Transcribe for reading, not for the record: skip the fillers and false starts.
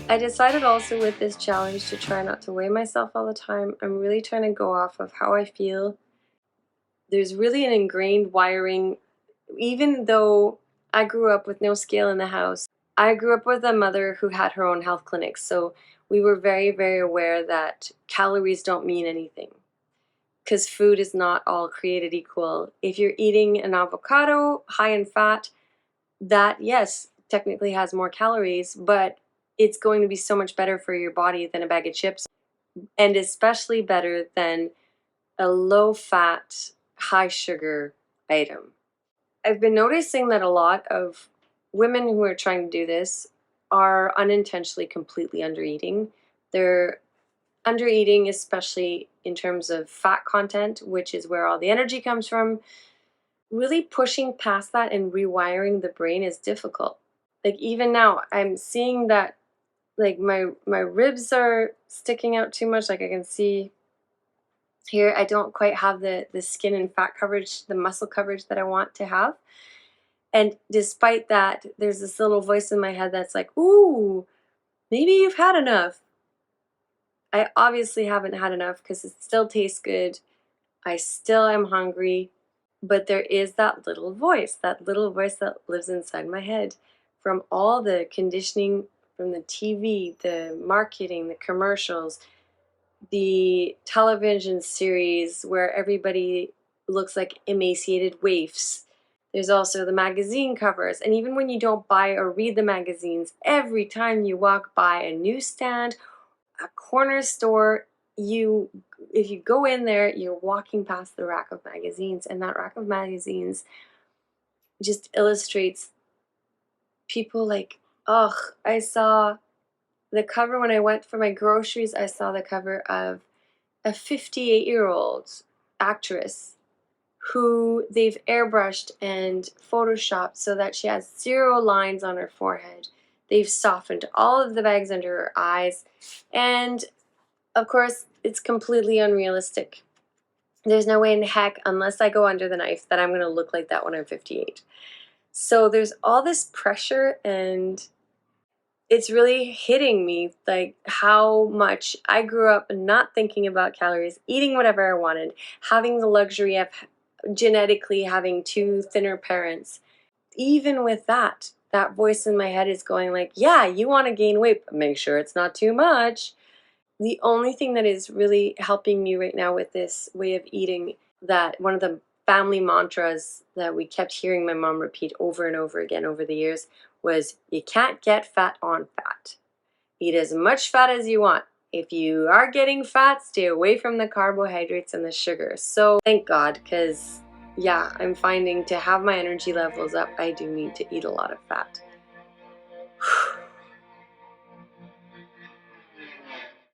I decided also with this challenge to try not to weigh myself all the time. I'm really trying to go off of how I feel. There's really an ingrained wiring, even though I grew up with no scale in the house. I grew up with a mother who had her own health clinic, so we were very, very aware that calories don't mean anything because food is not all created equal. If you're eating an avocado high in fat, that, yes, technically has more calories, but it's going to be so much better for your body than a bag of chips, and especially better than a low fat, high sugar item. I've been noticing that a lot of women who are trying to do this are unintentionally completely undereating. They're undereating, especially in terms of fat content, which is where all the energy comes from. Really pushing past that and rewiring the brain is difficult. Like even now, I'm seeing that like my ribs are sticking out too much. Like I can see here, I don't quite have the skin and fat coverage, the muscle coverage that I want to have. And despite that, there's this little voice in my head that's like, ooh, maybe you've had enough. I obviously haven't had enough because it still tastes good. I still am hungry. But there is that little voice that lives inside my head from all the conditioning from the TV, the marketing, the commercials, the television series where everybody looks like emaciated waifs. There's also the magazine covers. And even when you don't buy or read the magazines, every time you walk by a newsstand, a corner store, if you go in there, you're walking past the rack of magazines, and that rack of magazines just illustrates people like, ugh, I saw the cover when I went for my groceries. I saw the cover of a 58-year-old actress who they've airbrushed and photoshopped so that she has 0 lines on her forehead. They've softened all of the bags under her eyes, and of course, it's completely unrealistic. There's no way in heck, unless I go under the knife, that I'm going to look like that when I'm 58. So there's all this pressure, and it's really hitting me like how much I grew up not thinking about calories, eating whatever I wanted, having the luxury of genetically having 2 thinner parents. Even with that, that voice in my head is going like, yeah, you want to gain weight, but make sure it's not too much. The only thing that is really helping me right now with this way of eating, that one of the family mantras that we kept hearing my mom repeat over and over again over the years was, you can't get fat on fat. Eat as much fat as you want. If you are getting fat, stay away from the carbohydrates and the sugar. So thank God, because yeah, I'm finding to have my energy levels up, I do need to eat a lot of fat.